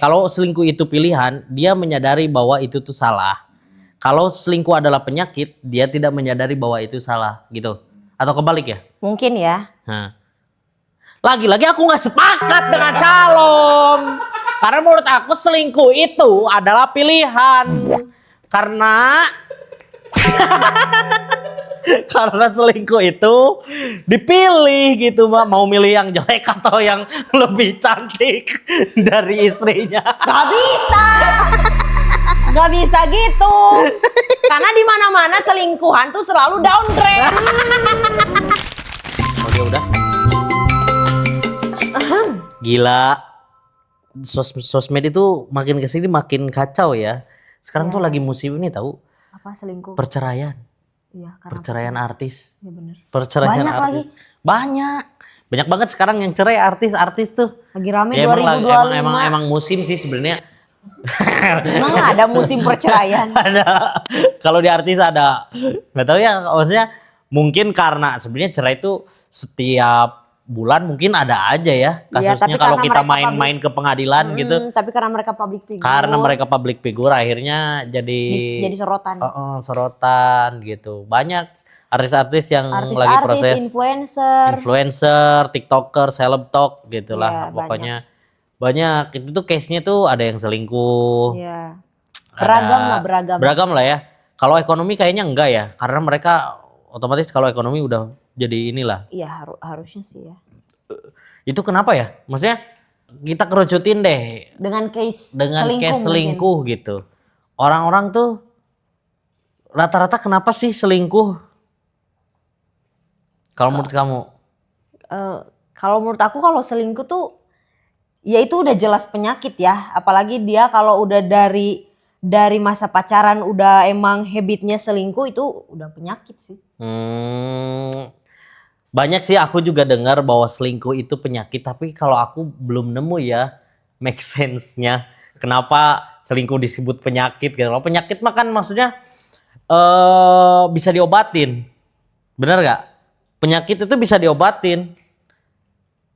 Kalau selingkuh itu pilihan, dia menyadari bahwa itu tuh salah. Kalau selingkuh adalah penyakit, dia tidak menyadari bahwa itu salah, gitu. Atau kebalik ya? Mungkin ya. Nah. Lagi-lagi aku nggak sepakat dengan Shalom. Karena menurut aku selingkuh itu adalah pilihan. Karena karena selingkuh itu dipilih gitu, Mbak. Mau milih yang jelek atau yang lebih cantik dari istrinya. Gak bisa. Gak bisa gitu. Karena di mana-mana selingkuhan tuh selalu downgrade. Oke, udah. Gila. Sosmed itu makin kesini makin kacau ya. Sekarang tuh lagi musim ini tahu. Apa selingkuh? Perceraian. Iya, Perceraian artis. Iya bener. Perceraian Banyak artis. lagi. Banyak banget sekarang yang cerai artis-artis tuh. Lagi rame Ya, 2025. emang musim sih sebenarnya. Emang ada musim perceraian? Ada. Kalau di artis ada. Nggak tahu ya, maksudnya mungkin karena sebenarnya cerai itu setiap bulan mungkin ada aja ya kasusnya, kalau kita main-main ke pengadilan gitu. Tapi karena mereka public figure. Karena mereka public figure akhirnya jadi sorotan. Sorotan gitu. Banyak artis-artis yang lagi proses influencer, TikToker, seleb-talk gitulah. Pokoknya banyak. Itu tuh case-nya tuh ada yang selingkuh. Iya. Beragam lah ya. Kalau ekonomi kayaknya enggak ya, karena mereka otomatis kalau ekonomi udah jadi inilah. Iya, harusnya sih ya. Itu kenapa ya? Maksudnya kita kerucutin deh dengan case selingkuh gitu. Orang-orang tuh rata-rata kenapa sih selingkuh? Kalau menurut kamu? Kalau menurut aku, kalau selingkuh tuh ya itu udah jelas penyakit ya. Apalagi dia kalau udah dari masa pacaran udah emang habitnya selingkuh, itu udah penyakit sih. Banyak sih aku juga dengar bahwa selingkuh itu penyakit, tapi kalau aku belum nemu ya make sense-nya. Kenapa selingkuh disebut penyakit? Kalau penyakit mah kan maksudnya bisa diobatin. Bener gak? Penyakit itu bisa diobatin.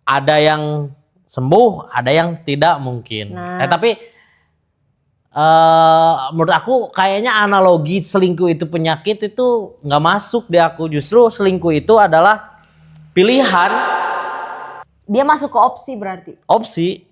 Ada yang sembuh, ada yang tidak mungkin. Tapi menurut aku kayaknya analogi selingkuh itu penyakit itu nggak masuk di aku. Justru selingkuh itu adalah pilihan. Dia masuk ke opsi berarti. Opsi.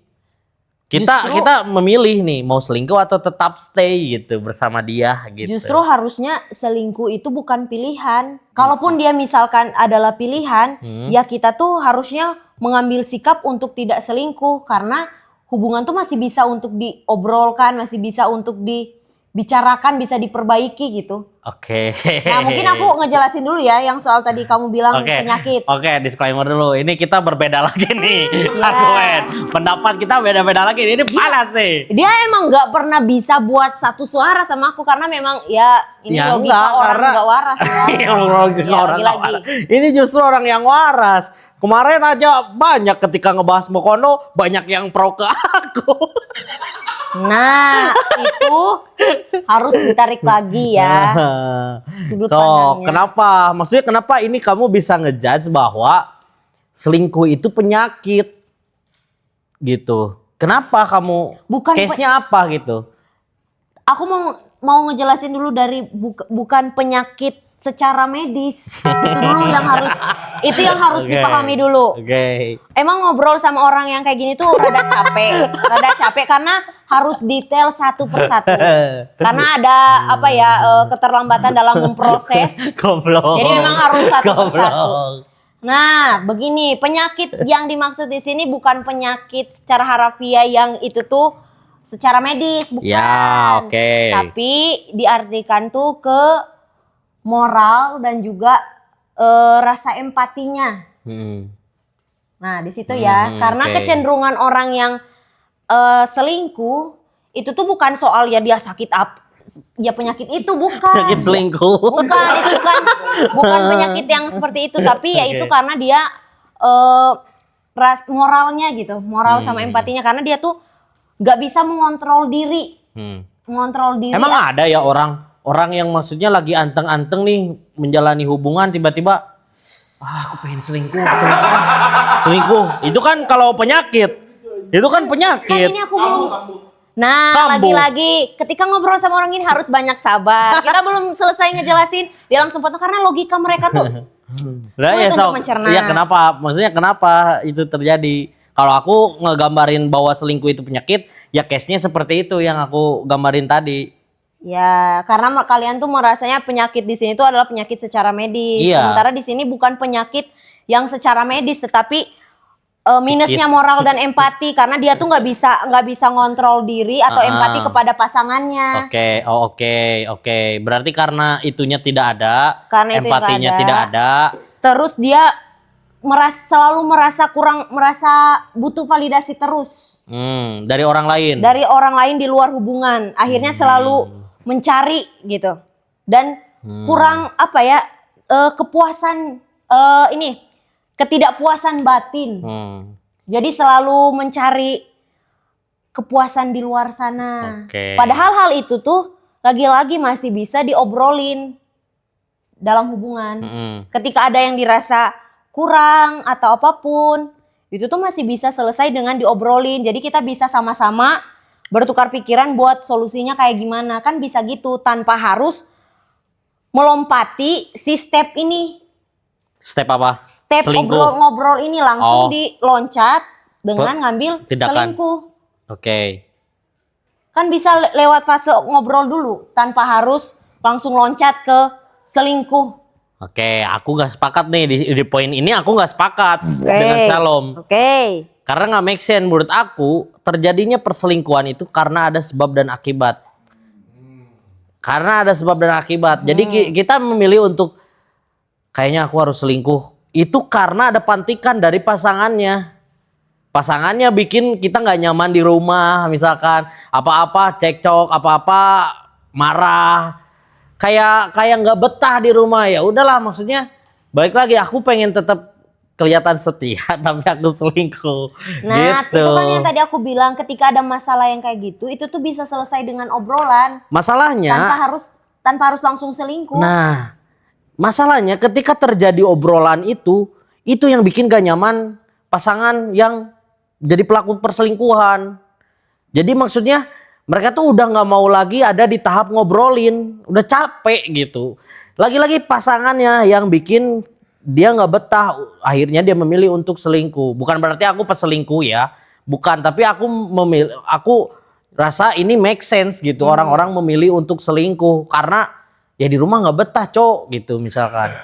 Kita memilih nih mau selingkuh atau tetap stay gitu bersama dia gitu. Justru harusnya selingkuh itu bukan pilihan. Kalaupun dia misalkan adalah pilihan, ya kita tuh harusnya mengambil sikap untuk tidak selingkuh, karena hubungan tuh masih bisa untuk diobrolkan, masih bisa untuk dibicarakan, bisa diperbaiki gitu. Oke. Nah, mungkin aku ngejelasin dulu ya yang soal tadi kamu bilang penyakit. Oke, disclaimer dulu. Ini kita berbeda lagi nih. Argumen. Pendapat kita beda-beda lagi. Ini panas nih. Dia emang nggak pernah bisa buat satu suara sama aku, karena memang ya ini logika orang nggak waras ya. Logika orang nggak waras. Ini justru orang yang waras. Kemarin aja banyak ketika ngebahas Mokono, banyak yang pro ke aku. Nah, itu harus ditarik lagi ya sudut pandangnya. Kenapa? Maksudnya kenapa ini kamu bisa ngejudge bahwa selingkuh itu penyakit gitu? Kenapa kamu? Case-nya apa gitu? Aku mau ngejelasin dulu dari bukan penyakit secara medis. Itu yang harus dipahami dulu. Emang ngobrol sama orang yang kayak gini tuh rada capek karena harus detail satu persatu. Karena ada keterlambatan dalam memproses. Jadi memang harus satu persatu. Nah, begini, penyakit yang dimaksud di sini bukan penyakit secara harafiah yang itu tuh secara medis, bukan. Ya, Tapi diartikan tuh ke moral dan juga rasa empatinya. Nah, di situ ya, karena kecenderungan orang yang selingkuh itu tuh bukan soal ya dia sakit ya penyakit itu, bukan. Penyakit selingkuh. Bukan penyakit yang seperti itu, tapi ya itu karena dia moralnya gitu, moral sama empatinya, karena dia tuh nggak bisa mengontrol diri. Emang ada ya orang yang maksudnya lagi anteng-anteng nih menjalani hubungan, tiba-tiba aku pengen selingkuh. Itu kan kalau penyakit. Itu kan Kan penyakit. ini aku belum. Nah, Kambuh. lagi-lagi ketika ngobrol sama orang ini harus banyak sabar. Kita belum selesai ngejelasin, dia langsung potong karena logika mereka tuh Lah ya, sulit untuk mencerna. ya kenapa? Maksudnya kenapa itu terjadi? Kalau aku ngegambarin bahwa selingkuh itu penyakit, ya case-nya seperti itu yang aku gambarin tadi. Ya, karena kalian tuh merasanya penyakit di sini tuh adalah penyakit secara medis. Iya. Sementara di sini bukan penyakit yang secara medis, tetapi minusnya Psikis. moral dan empati karena dia tuh nggak bisa ngontrol diri atau empati kepada pasangannya. Oke, oke. Berarti karena itunya tidak ada, Karena itu empatinya nggak ada. tidak ada. Terus dia selalu merasa butuh validasi terus Dari orang lain. dari orang lain di luar hubungan. Akhirnya selalu mencari gitu dan kurang apa ya kepuasan ketidakpuasan batin. Jadi selalu mencari kepuasan di luar sana. Oke. Padahal hal itu tuh lagi-lagi masih bisa diobrolin dalam hubungan. Ketika ada yang dirasa kurang atau apapun, itu tuh masih bisa selesai dengan diobrolin. Jadi kita bisa sama-sama bertukar pikiran buat solusinya kayak gimana. Kan bisa gitu tanpa harus melompati si step ini. Step apa? Step Selingkuh. ngobrol ini langsung diloncat dengan ngambil Tindakan. selingkuh. Oke. Kan bisa lewat fase ngobrol dulu tanpa harus langsung loncat ke selingkuh. Oke, aku nggak sepakat nih di poin ini. Aku nggak sepakat dengan Shalom. Oke. Karena nggak make sense menurut aku. Terjadinya perselingkuhan itu karena ada sebab dan akibat. Karena ada sebab dan akibat. Jadi kita memilih untuk kayaknya aku harus selingkuh. Itu karena ada pantikan dari pasangannya. Pasangannya bikin kita nggak nyaman di rumah, misalkan apa-apa cekcok, apa-apa marah, kayak nggak betah di rumah. Ya udahlah, maksudnya balik lagi aku pengen tetap kelihatan setia tapi aku selingkuh. Nah, gitu. itu kan yang tadi aku bilang ketika ada masalah yang kayak gitu, itu tuh bisa selesai dengan obrolan Masalahnya, tanpa harus langsung selingkuh. nah, masalahnya ketika terjadi obrolan itu yang bikin gak nyaman pasangan yang jadi pelaku perselingkuhan. Jadi maksudnya mereka tuh udah nggak mau lagi ada di tahap ngobrolin, udah capek gitu. Lagi-lagi pasangannya yang bikin dia nggak betah, akhirnya dia memilih untuk selingkuh. Bukan berarti aku peselingkuh ya, bukan. Tapi aku rasa ini make sense gitu. Orang-orang memilih untuk selingkuh karena ya di rumah nggak betah, cok gitu misalkan.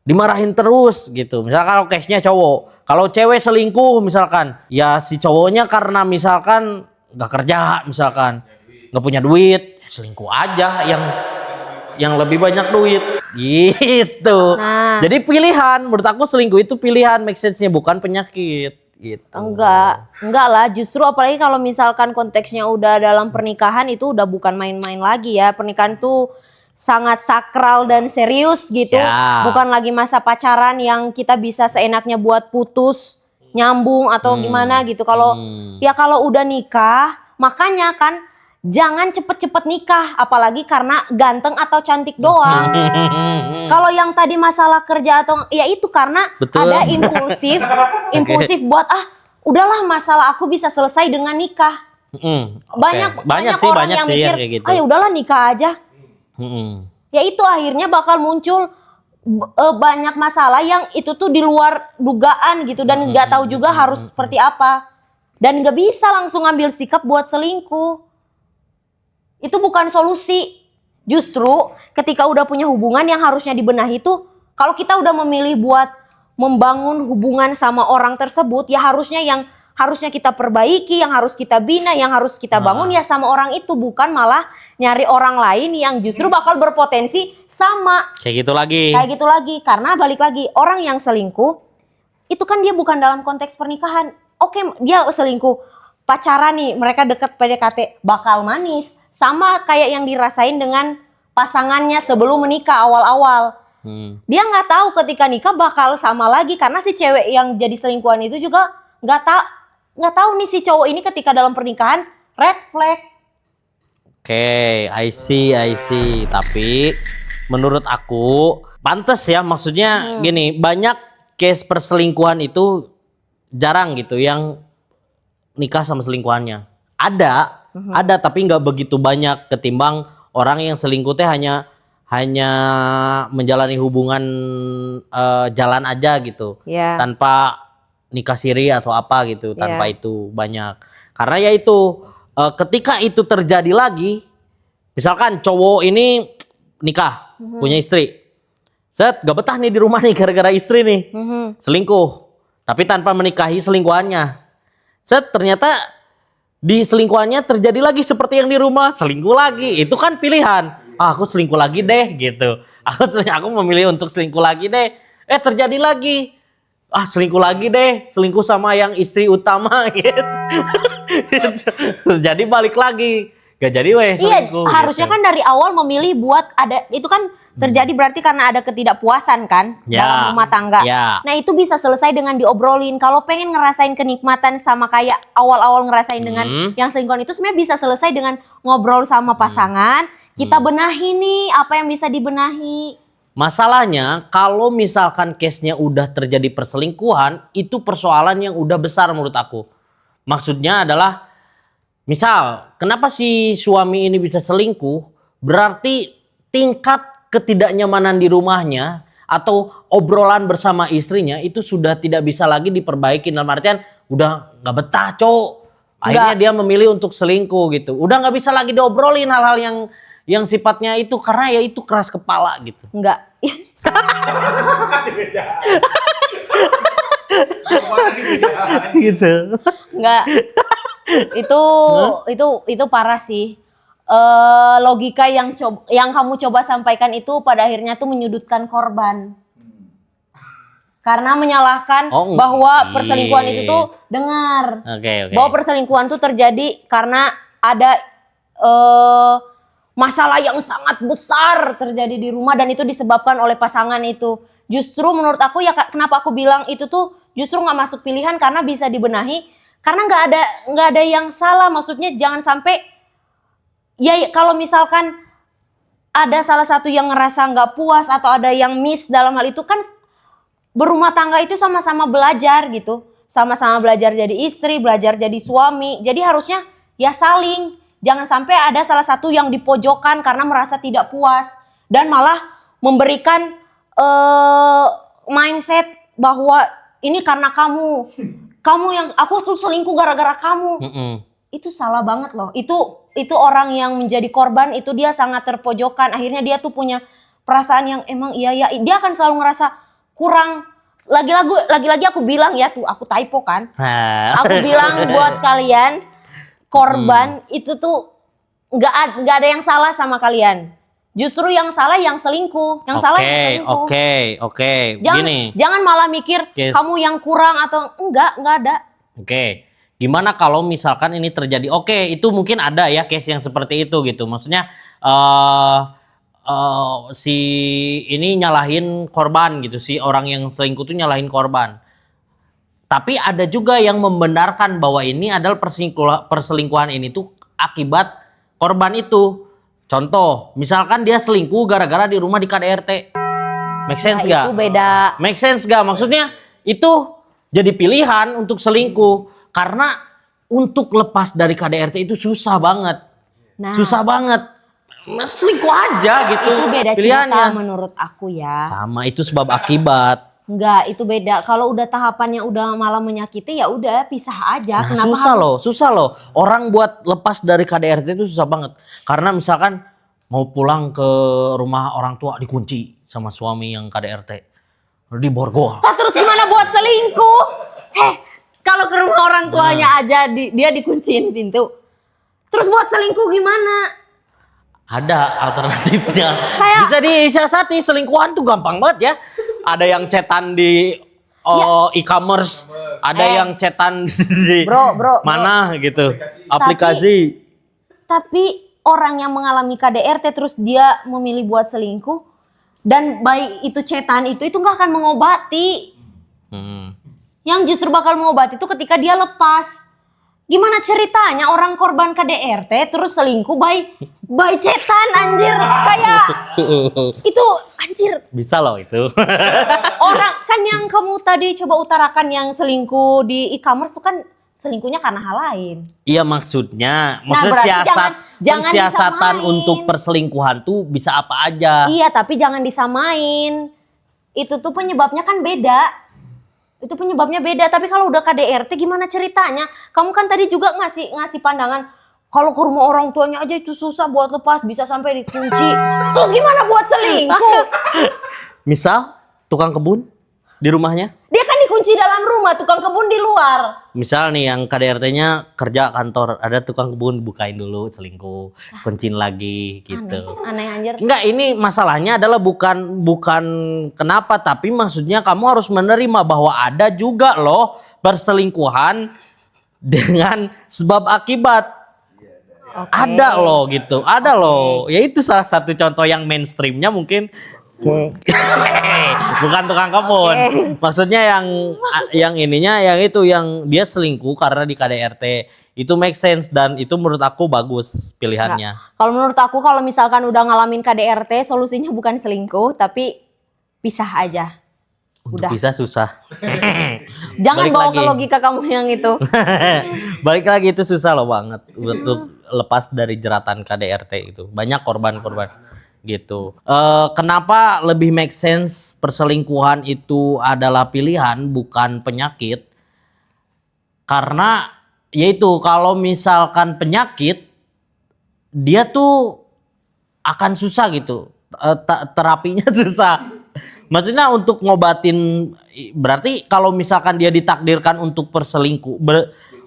Dimarahin terus gitu. Misalkan kalau case-nya cowok. Kalau cewek selingkuh misalkan, ya si cowoknya karena misalkan nggak kerja, misalkan nggak punya duit, selingkuh aja yang lebih banyak duit, gitu. Nah. Jadi pilihan, menurut aku selingkuh itu pilihan, make sense-nya bukan penyakit. Gitu. Enggak lah. Justru apalagi kalau misalkan konteksnya udah dalam pernikahan itu udah bukan main-main lagi ya. Pernikahan tuh sangat sakral dan serius gitu. Ya. Bukan lagi masa pacaran yang kita bisa seenaknya buat putus, nyambung atau gimana gitu. Kalau ya kalau udah nikah, makanya kan jangan cepet-cepet nikah, apalagi karena ganteng atau cantik doang. Kalau yang tadi masalah kerja atau ya itu karena Betul. ada impulsif buat udahlah masalah aku bisa selesai dengan nikah. Banyak sih orang yang mikir, kayak gitu. ya udahlah nikah aja. Ya itu akhirnya bakal muncul banyak masalah yang itu tuh di luar dugaan gitu dan nggak tahu juga harus seperti apa dan nggak bisa langsung ngambil sikap buat selingkuh. Itu bukan solusi. Justru ketika udah punya hubungan yang harusnya dibenahi tuh, kalau kita udah memilih buat membangun hubungan sama orang tersebut, ya harusnya kita perbaiki, yang harus kita bina, yang harus kita bangun ya sama orang itu, bukan malah nyari orang lain yang justru bakal berpotensi sama. Kayak gitu lagi. Karena balik lagi, orang yang selingkuh itu kan dia bukan dalam konteks pernikahan. Oke, dia selingkuh pacaran nih, mereka deket PDKT, bakal manis. Sama kayak yang dirasain dengan pasangannya sebelum menikah awal-awal. Dia nggak tahu ketika nikah bakal sama lagi karena si cewek yang jadi selingkuhan itu juga nggak tahu nih si cowok ini ketika dalam pernikahan red flag. Oke, I see. Tapi menurut aku pantes ya, maksudnya gini, banyak case perselingkuhan itu jarang gitu yang nikah sama selingkuhannya. Ada tapi nggak begitu banyak ketimbang orang yang selingkuh teh hanya menjalani hubungan jalan aja gitu, tanpa nikah siri atau apa gitu, tanpa itu banyak. Karena ya itu ketika itu terjadi lagi, misalkan cowok ini nikah, punya istri, gak betah nih di rumah nih gara-gara istri nih, selingkuh, tapi tanpa menikahi selingkuhannya, ternyata di selingkuhannya terjadi lagi seperti yang di rumah, selingkuh lagi. Itu kan pilihan. Aku selingkuh lagi deh gitu. Aku memilih untuk selingkuh lagi deh. Terjadi lagi. Selingkuh lagi deh. Selingkuh sama yang istri utama gitu. Jadi balik lagi. Gak jadi selingkuh. Iya, harusnya gitu. kan dari awal memilih buat ada, itu kan terjadi berarti karena ada ketidakpuasan kan dalam rumah tangga. Nah itu bisa selesai dengan diobrolin. Kalau pengen ngerasain kenikmatan sama kayak awal-awal ngerasain dengan yang selingkuhan itu sebenarnya bisa selesai dengan ngobrol sama pasangan. Kita benahi nih apa yang bisa dibenahi. Masalahnya kalau misalkan case-nya udah terjadi perselingkuhan, itu persoalan yang udah besar menurut aku. Maksudnya adalah misal, kenapa si suami ini bisa selingkuh? Berarti tingkat ketidaknyamanan di rumahnya atau obrolan bersama istrinya itu sudah tidak bisa lagi diperbaiki. Dalam artian udah nggak betah, cowok. Akhirnya dia memilih untuk selingkuh gitu. Udah nggak bisa lagi diobrolin hal-hal yang sifatnya itu karena ya itu keras kepala gitu. Enggak. Gitu. Enggak. Itu parah sih. Logika yang kamu coba sampaikan itu pada akhirnya tuh menyudutkan korban. Karena menyalahkan bahwa perselingkuhan itu tuh dengar. Bahwa perselingkuhan tuh terjadi karena ada masalah yang sangat besar terjadi di rumah dan itu disebabkan oleh pasangan itu. Justru menurut aku ya kenapa aku bilang itu tuh justru nggak masuk pilihan karena bisa dibenahi. Karena nggak ada yang salah, maksudnya jangan sampai ya kalau misalkan ada salah satu yang ngerasa nggak puas atau ada yang miss dalam hal itu kan berumah tangga itu sama-sama belajar gitu, sama-sama belajar jadi istri, belajar jadi suami, jadi harusnya ya saling, jangan sampai ada salah satu yang dipojokkan karena merasa tidak puas dan malah memberikan mindset bahwa ini karena kamu yang aku tuh selingkuh gara-gara kamu. Itu salah banget loh. Itu orang yang menjadi korban itu dia sangat terpojokkan. Akhirnya dia tuh punya perasaan yang emang iya dia akan selalu ngerasa kurang. Lagi-lagi aku bilang ya tuh aku typo kan. Aku bilang buat kalian korban itu tuh nggak ada yang salah sama kalian. Justru yang salah yang selingkuh, yang salah yang selingkuh. Oke. Jangan malah mikir kamu yang kurang atau enggak ada. Gimana kalau misalkan ini terjadi? Itu mungkin ada ya case yang seperti itu gitu. Maksudnya si ini nyalahin korban gitu, si orang yang selingkuh tuh nyalahin korban. Tapi ada juga yang membenarkan bahwa ini adalah perselingkuhan ini tuh akibat korban itu. Contoh, misalkan dia selingkuh gara-gara di rumah di KDRT. Make sense gak? Itu beda. Make sense gak? Maksudnya itu jadi pilihan untuk selingkuh. Karena untuk lepas dari KDRT itu susah banget. Susah banget. Selingkuh aja gitu. Itu beda pilihannya. cerita menurut aku ya. Sama, itu sebab akibat. Enggak, itu beda. Kalau udah tahapannya udah malah menyakiti ya udah pisah aja. Kenapa susah loh. Orang buat lepas dari KDRT itu susah banget. Karena misalkan mau pulang ke rumah orang tua dikunci sama suami yang KDRT. Di borgol. Terus gimana buat selingkuh? Kalau ke rumah orang tuanya aja dia dikunciin pintu. Terus buat selingkuh gimana? Ada alternatifnya. Bisa disiasati, selingkuhan tuh gampang banget ya. Ada yang cetan di e-commerce, ada yang cetan di mana gitu, aplikasi. Tapi orang yang mengalami KDRT terus dia memilih buat selingkuh dan baik itu cetan itu nggak akan mengobati. Yang justru bakal mengobati itu ketika dia lepas. Gimana ceritanya orang korban KDRT terus selingkuh by cetan anjir, kayak itu anjir. Bisa loh itu. Orang kan yang kamu tadi coba utarakan yang selingkuh di e-commerce tuh kan selingkuhnya karena hal lain. Iya maksudnya berarti jangan siasatan disamain. untuk perselingkuhan tuh bisa apa aja. Iya, tapi jangan disamain. Itu tuh penyebabnya kan beda. Itu penyebabnya beda. Tapi kalau udah KDRT gimana ceritanya? Kamu kan tadi juga ngasih pandangan kalau ke rumah orang tuanya aja itu susah buat lepas, bisa sampai dikunci. Terus gimana buat selingkuh? Misal tukang kebun di rumahnya. Dia kan dikunci dalam rumah, tukang kebun di luar. Misal nih yang KDRT-nya kerja kantor, ada tukang kebun bukain dulu selingkuh, kunciin lagi gitu. Aneh anjir. Enggak, ini masalahnya adalah bukan kenapa, tapi maksudnya kamu harus menerima bahwa ada juga loh perselingkuhan dengan sebab akibat. Okay. Ada loh gitu, ada loh. Ya itu salah satu contoh yang mainstreamnya mungkin. Bukan tukang kebun. Maksudnya yang ininya yang itu yang dia selingkuh karena di KDRT. Itu make sense dan itu menurut aku bagus pilihannya. Kalau menurut aku kalau misalkan udah ngalamin KDRT solusinya bukan selingkuh tapi pisah aja. Udah. Bisa susah. Jangan Balik bawa lagi. ke logika kamu yang itu. Balik lagi itu susah loh banget untuk lepas dari jeratan KDRT itu. Banyak korban-korban gitu. Kenapa lebih make sense perselingkuhan itu adalah pilihan bukan penyakit? Karena yaitu kalau misalkan penyakit dia tuh akan susah gitu. Terapinya susah. Maksudnya untuk ngobatin, berarti kalau misalkan dia ditakdirkan untuk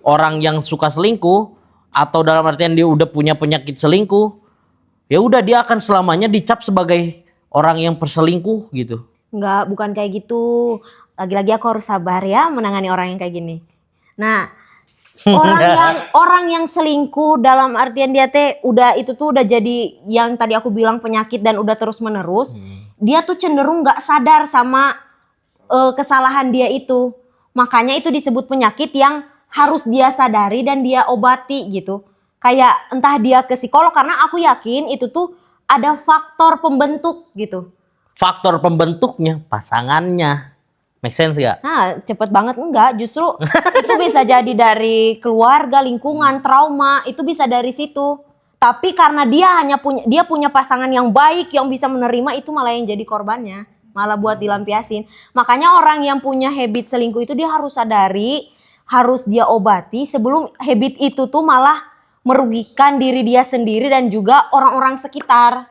orang yang suka selingkuh atau dalam artian dia udah punya penyakit selingkuh, ya udah dia akan selamanya dicap sebagai orang yang perselingkuh gitu. Enggak, bukan kayak gitu. Lagi-lagi aku harus sabar ya menangani orang yang kayak gini. Nah, orang yang selingkuh dalam artian dia itu tuh udah jadi yang tadi aku bilang penyakit dan udah terus menerus. Dia tuh cenderung nggak sadar sama kesalahan dia itu. Makanya itu disebut penyakit yang harus dia sadari dan dia obati gitu. Kayak entah dia ke psikolog karena aku yakin itu tuh ada faktor pembentuk gitu. Faktor pembentuknya pasangannya. Make sense gak? Nah, cepet banget enggak, justru itu bisa jadi dari keluarga, lingkungan, trauma, itu bisa dari situ. Tapi karena dia punya pasangan yang baik yang bisa menerima, itu malah yang jadi korbannya, malah buat dilampiasin. Makanya orang yang punya habit selingkuh itu dia harus sadari, harus dia obati sebelum habit itu tuh malah merugikan diri dia sendiri dan juga orang-orang sekitar.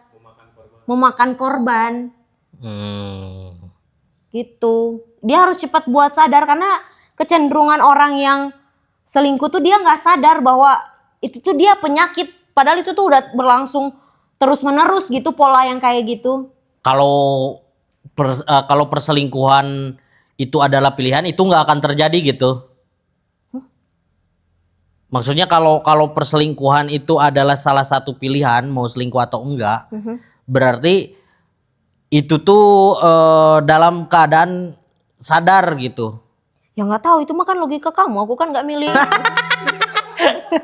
Memakan korban. Gitu. Dia harus cepat buat sadar karena kecenderungan orang yang selingkuh tuh dia nggak sadar bahwa itu tuh dia penyakit. Padahal itu tuh udah berlangsung terus menerus gitu pola yang kayak gitu. Kalau perselingkuhan itu adalah pilihan itu nggak akan terjadi gitu. Maksudnya kalau perselingkuhan itu adalah salah satu pilihan mau selingkuh atau enggak, berarti itu tuh dalam keadaan sadar gitu. Ya nggak tahu, itu mah kan logika kamu, aku kan nggak milih.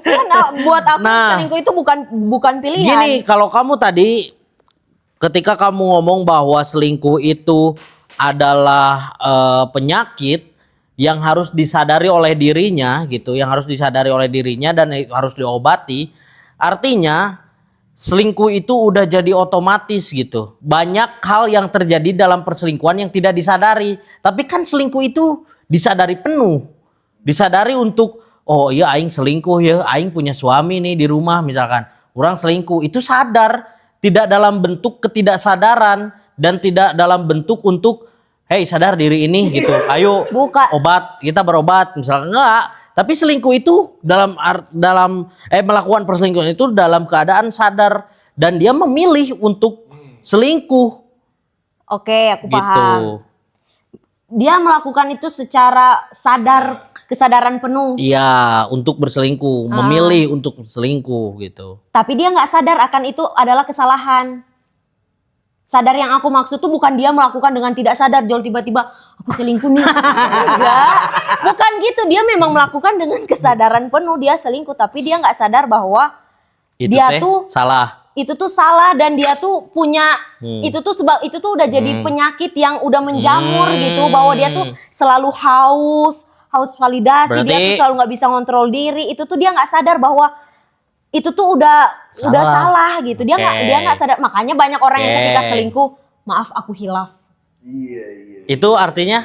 Kan buat aku selingkuh itu bukan pilihan. Gini, kalau kamu tadi ketika kamu ngomong bahwa selingkuh itu adalah penyakit yang harus disadari oleh dirinya gitu, yang harus disadari oleh dirinya dan harus diobati, artinya selingkuh itu udah jadi otomatis gitu. Banyak hal yang terjadi dalam perselingkuhan yang tidak disadari. Tapi kan selingkuh itu disadari penuh. Disadari untuk, oh iya aing selingkuh ya, aing punya suami nih di rumah misalkan. Orang selingkuh itu sadar, tidak dalam bentuk ketidaksadaran dan tidak dalam bentuk untuk hey sadar diri ini gitu. Ayo obat, kita berobat misalkan. Enggak. Tapi selingkuh itu melakukan perselingkuhan itu dalam keadaan sadar dan dia memilih untuk selingkuh. Oke, aku gitu. paham. Dia melakukan itu secara sadar, kesadaran penuh. Iya, untuk berselingkuh, memilih untuk selingkuh gitu. Tapi dia nggak sadar akan itu adalah kesalahan. Sadar yang aku maksud tuh bukan dia melakukan dengan tidak sadar, Jol tiba-tiba aku selingkuh nih. Enggak, bukan gitu. Dia memang melakukan dengan kesadaran penuh dia selingkuh, tapi dia nggak sadar bahwa dia tuh salah. Itu tuh salah dan dia tuh punya itu tuh sebab itu tuh udah jadi penyakit yang udah menjamur gitu, bahwa dia tuh selalu haus, haus validasi, dia tuh selalu nggak bisa ngontrol diri. Itu tuh dia nggak sadar bahwa itu tuh udah salah gitu. Dia nggak sadar. Makanya banyak orang yang ketika selingkuh, maaf aku hilaf. Iya. Itu artinya?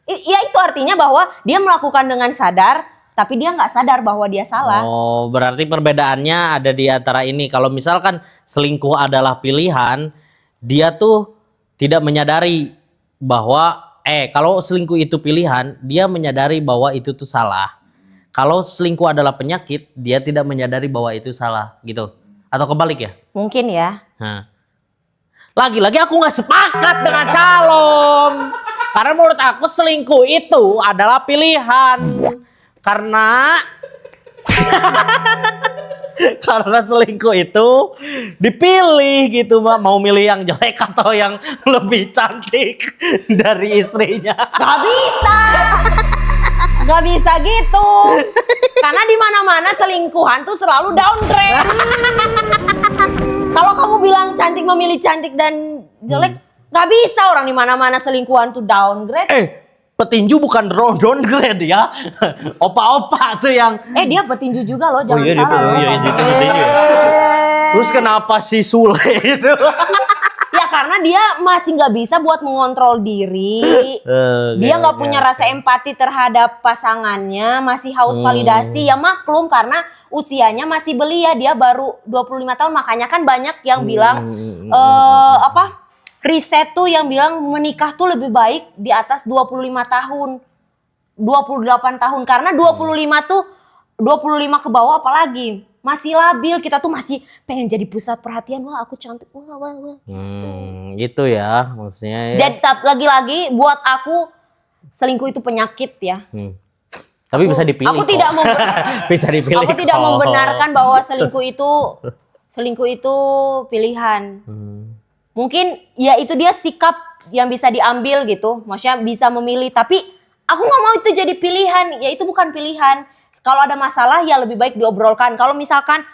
Ya itu artinya bahwa dia melakukan dengan sadar, tapi dia nggak sadar bahwa dia salah. Oh, berarti perbedaannya ada di antara ini. Kalau misalkan selingkuh adalah pilihan, dia tuh tidak menyadari bahwa kalau selingkuh itu pilihan, dia menyadari bahwa itu tuh salah. Kalau selingkuh adalah penyakit, dia tidak menyadari bahwa itu salah, gitu. Atau kebalik ya? Mungkin ya. Nah. Lagi-lagi aku nggak sepakat dengan Shalom. Karena menurut aku selingkuh itu adalah pilihan. Karena selingkuh itu dipilih gitu, Mbak. Mau milih yang jelek atau yang lebih cantik dari istrinya. Gak bisa gitu. Karena di mana-mana selingkuhan tuh selalu downgrade. Kalau kamu bilang cantik memilih cantik dan jelek, gak bisa orang di mana-mana selingkuhan tuh downgrade. Petinju bukan downgrade ya. Opa-opa tuh yang Dia petinju juga loh, jangan salah. Dia petinju. Terus kenapa si Sule itu? Ya karena dia masih nggak bisa buat mengontrol diri. Dia nggak punya rasa empati terhadap pasangannya, masih haus validasi. Ya maklum karena usianya masih belia, dia baru 25 tahun. Makanya kan banyak yang bilang riset tuh yang bilang menikah tuh lebih baik di atas 25 tahun. 28 tahun karena 25 tuh 25 ke bawah apalagi masih labil, kita tuh masih pengen jadi pusat perhatian. Wah, aku cantik. Wah. Gitu ya maksudnya. Ya. Jadi lagi-lagi buat aku selingkuh itu penyakit ya. Tapi bisa dipilih. Aku tidak bisa dipilih. Aku tidak membenarkan bahwa selingkuh itu pilihan. Mungkin ya itu dia sikap yang bisa diambil gitu. Maksudnya bisa memilih, tapi aku nggak mau itu jadi pilihan. Ya itu bukan pilihan. Kalau ada masalah ya lebih baik diobrolkan. Kalau misalkan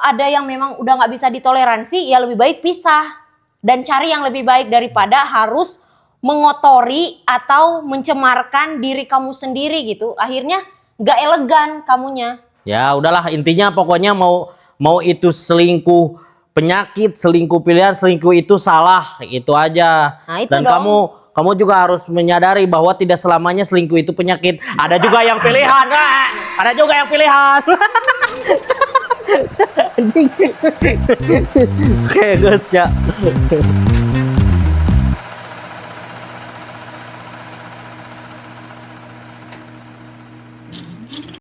ada yang memang udah nggak bisa ditoleransi, ya lebih baik pisah dan cari yang lebih baik daripada harus mengotori atau mencemarkan diri kamu sendiri gitu. Akhirnya nggak elegan kamunya. Ya udahlah, intinya pokoknya mau itu selingkuh penyakit, selingkuh pilihan, selingkuh itu salah, itu aja. Nah, itu dan dong. kamu juga harus menyadari bahwa tidak selamanya selingkuh itu penyakit. Ada juga yang pilihan. Ada juga yang pilihan. Oke, guys ya.